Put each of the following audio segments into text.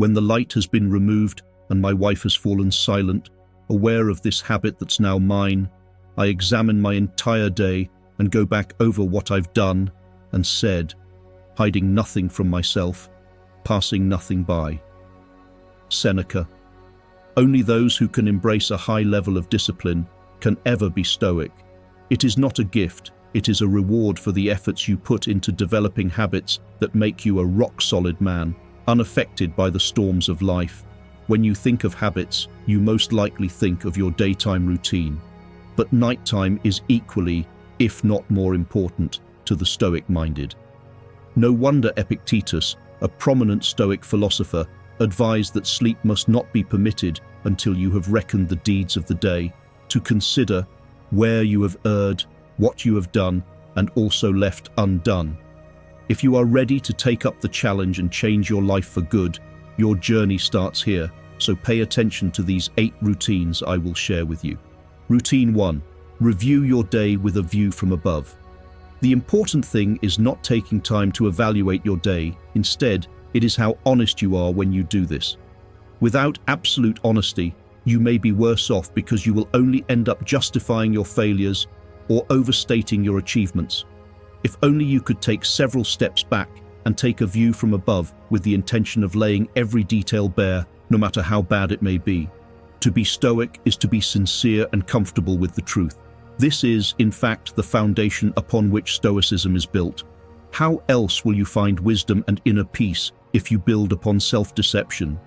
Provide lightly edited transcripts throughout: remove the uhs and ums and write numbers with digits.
When the light has been removed and my wife has fallen silent, aware of this habit that's now mine, I examine my entire day and go back over what I've done and said, hiding nothing from myself, passing nothing by. Seneca. Only those who can embrace a high level of discipline can ever be Stoic. It is not a gift, it is a reward for the efforts you put into developing habits that make you a rock-solid man, unaffected by the storms of life. When you think of habits, you most likely think of your daytime routine. But nighttime is equally, if not more important, to the Stoic-minded. No wonder Epictetus, a prominent Stoic philosopher, advised that sleep must not be permitted until you have reckoned the deeds of the day, to consider where you have erred, what you have done, and also left undone. If you are ready to take up the challenge and change your life for good, your journey starts here, so pay attention to these 8 routines I will share with you. Routine 1. Review your day with a view from above. The important thing is not taking time to evaluate your day. Instead, it is how honest you are when you do this. Without absolute honesty, you may be worse off because you will only end up justifying your failures or overstating your achievements. If only you could take several steps back and take a view from above with the intention of laying every detail bare, no matter how bad it may be. To be Stoic is to be sincere and comfortable with the truth. This is, in fact, the foundation upon which Stoicism is built. How else will you find wisdom and inner peace if you build upon self-deception?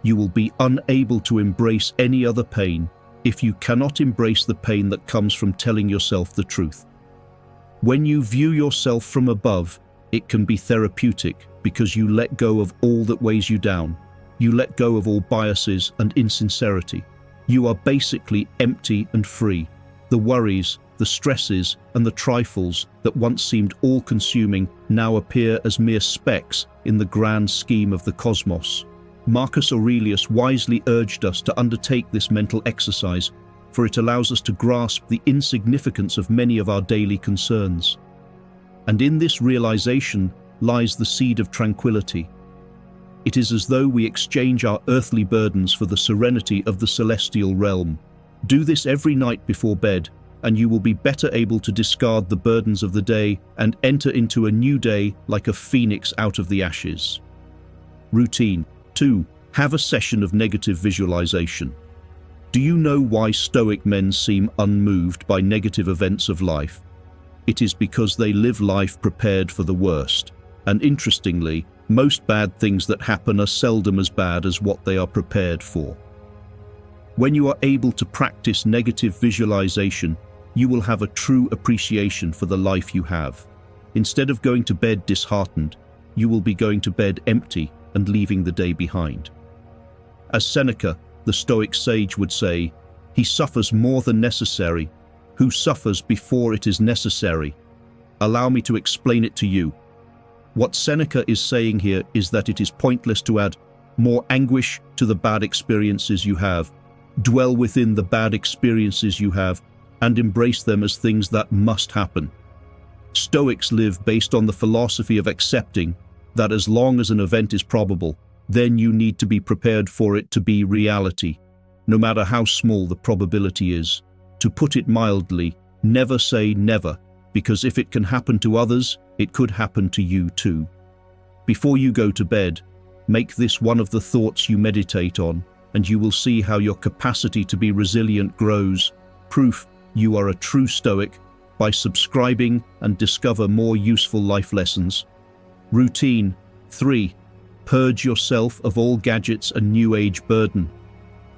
You will be unable to embrace any other pain if you cannot embrace the pain that comes from telling yourself the truth. When you view yourself from above, it can be therapeutic because you let go of all that weighs you down. You let go of all biases and insincerity. You are basically empty and free. The worries, the stresses, and the trifles that once seemed all-consuming now appear as mere specks in the grand scheme of the cosmos. Marcus Aurelius wisely urged us to undertake this mental exercise, for it allows us to grasp the insignificance of many of our daily concerns. And in this realization lies the seed of tranquility. It is as though we exchange our earthly burdens for the serenity of the celestial realm. Do this every night before bed, and you will be better able to discard the burdens of the day and enter into a new day like a phoenix out of the ashes. Routine 2. Have a session of negative visualization. Do you know why Stoic men seem unmoved by negative events of life? It is because they live life prepared for the worst. And interestingly, most bad things that happen are seldom as bad as what they are prepared for. When you are able to practice negative visualization, you will have a true appreciation for the life you have. Instead of going to bed disheartened, you will be going to bed empty and leaving the day behind. As Seneca, the Stoic sage, would say, he suffers more than necessary, who suffers before it is necessary. Allow me to explain it to you. What Seneca is saying here is that it is pointless to add more anguish to the bad experiences you have. Dwell within the bad experiences you have and embrace them as things that must happen. Stoics live based on the philosophy of accepting that as long as an event is probable, then you need to be prepared for it to be reality, no matter how small the probability is. To put it mildly, never say never, because if it can happen to others, it could happen to you too. Before you go to bed, make this one of the thoughts you meditate on, and you will see how your capacity to be resilient grows. Proof you are a true Stoic by subscribing and discover more useful life lessons. Routine 3. Purge yourself of all gadgets and new age burden.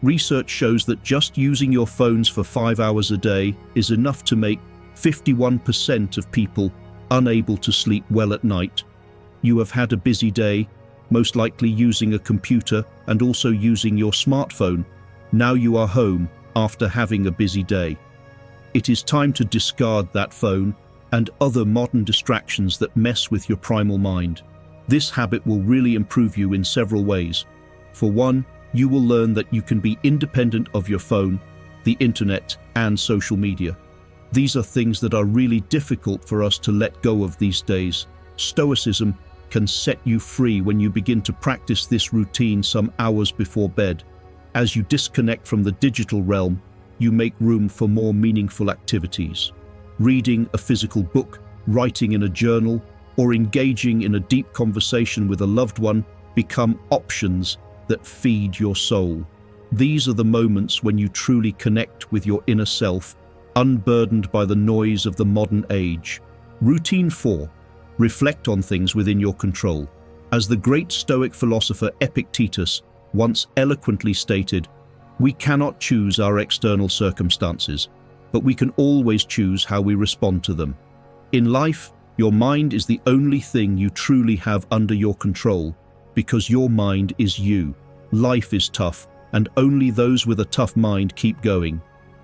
Research shows that just using your phones for 5 hours a day is enough to make 51% of people unable to sleep well at night. You have had a busy day, most likely using a computer and also using your smartphone. Now you are home after having a busy day. It is time to discard that phone and other modern distractions that mess with your primal mind. This habit will really improve you in several ways. For one, you will learn that you can be independent of your phone, the internet, and social media. These are things that are really difficult for us to let go of these days. Stoicism can set you free when you begin to practice this routine some hours before bed. As you disconnect from the digital realm, you make room for more meaningful activities. Reading a physical book, writing in a journal, or engaging in a deep conversation with a loved one become options that feed your soul. These are the moments when you truly connect with your inner self, unburdened by the noise of the modern age. Routine 4. Reflect on things within your control. As the great Stoic philosopher Epictetus once eloquently stated, we cannot choose our external circumstances, but we can always choose how we respond to them. In life, your mind is the only thing you truly have under your control, because your mind is you. Life is tough, and only those with a tough mind keep going.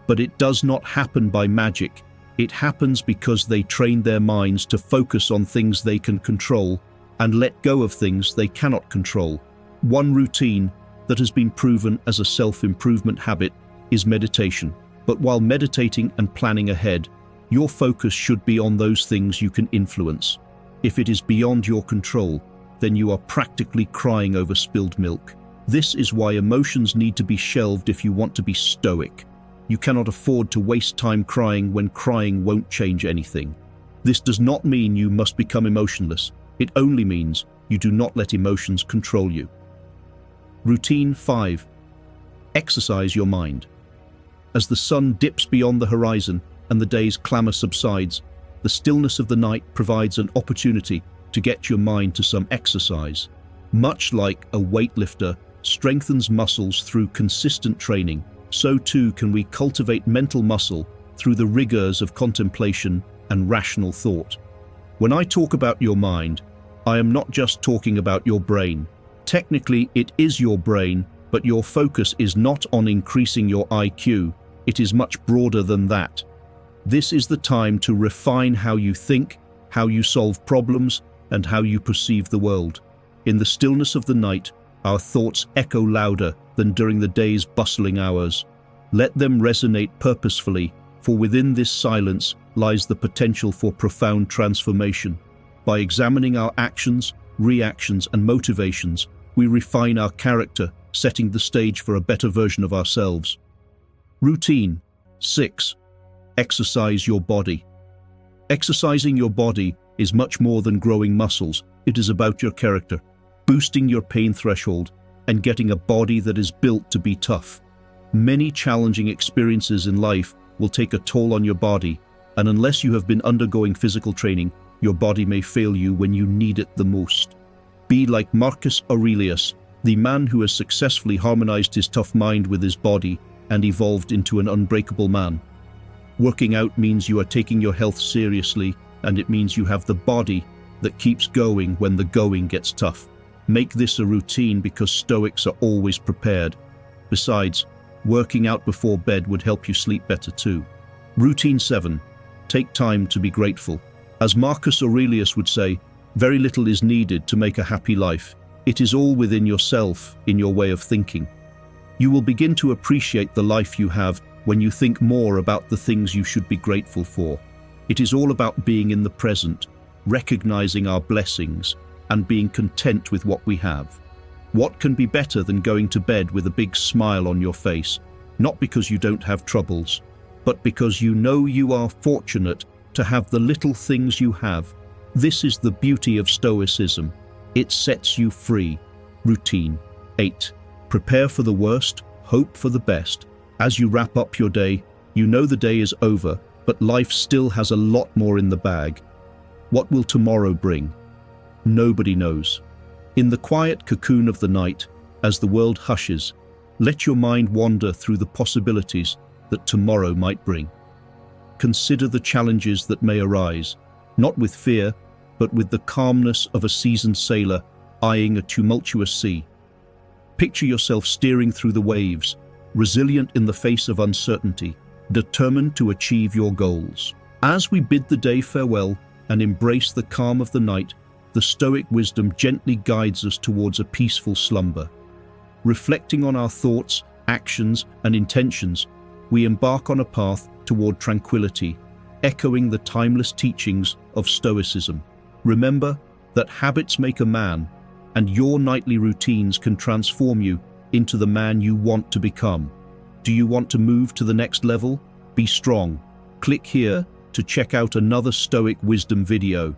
But it does not happen by magic. It happens because they train their minds to focus on things they can control and let go of things they cannot control. One routine that has been proven as a self-improvement habit is meditation. But while meditating and planning ahead, your focus should be on those things you can influence. If it is beyond your control, then you are practically crying over spilled milk. This is why emotions need to be shelved if you want to be stoic. You cannot afford to waste time crying when crying won't change anything. This does not mean you must become emotionless. It only means you do not let emotions control you. Routine 5. Exercise your mind. As the sun dips beyond the horizon and the day's clamor subsides, the stillness of the night provides an opportunity to get your mind to some exercise. Much like a weightlifter strengthens muscles through consistent training, so too can we cultivate mental muscle through the rigors of contemplation and rational thought. When I talk about your mind, I am not just talking about your brain. Technically, it is your brain, but your focus is not on increasing your IQ. It is much broader than that. This is the time to refine how you think, how you solve problems, and how you perceive the world. In the stillness of the night, our thoughts echo louder than during the day's bustling hours. Let them resonate purposefully, for within this silence lies the potential for profound transformation. By examining our actions, reactions, and motivations, we refine our character, setting the stage for a better version of ourselves. Routine 6. Exercise your body. Exercising your body is much more than growing muscles. It is about your character, boosting your pain threshold, and getting a body that is built to be tough. Many challenging experiences in life will take a toll on your body, and unless you have been undergoing physical training, your body may fail you when you need it the most. Be like Marcus Aurelius, the man who has successfully harmonized his tough mind with his body and evolved into an unbreakable man. Working out means you are taking your health seriously, and it means you have the body that keeps going when the going gets tough. Make this a routine because Stoics are always prepared. Besides, working out before bed would help you sleep better too. Routine 7. Take time to be grateful. As Marcus Aurelius would say, very little is needed to make a happy life. It is all within yourself, in your way of thinking. You will begin to appreciate the life you have when you think more about the things you should be grateful for. It is all about being in the present, recognizing our blessings, and being content with what we have. What can be better than going to bed with a big smile on your face, not because you don't have troubles, but because you know you are fortunate to have the little things you have. This is the beauty of Stoicism. It sets you free. Routine 8. Prepare for the worst, hope for the best. As you wrap up your day, you know the day is over, but life still has a lot more in the bag. What will tomorrow bring? Nobody knows. In the quiet cocoon of the night, as the world hushes, let your mind wander through the possibilities that tomorrow might bring. Consider the challenges that may arise, not with fear, but with the calmness of a seasoned sailor eyeing a tumultuous sea. Picture yourself steering through the waves, resilient in the face of uncertainty, determined to achieve your goals. As we bid the day farewell and embrace the calm of the night, the Stoic wisdom gently guides us towards a peaceful slumber. Reflecting on our thoughts, actions, and intentions, we embark on a path toward tranquility, echoing the timeless teachings of Stoicism. Remember, that habits make a man, and your nightly routines can transform you into the man you want to become. Do you want to move to the next level? Be strong. Click here to check out another Stoic wisdom video.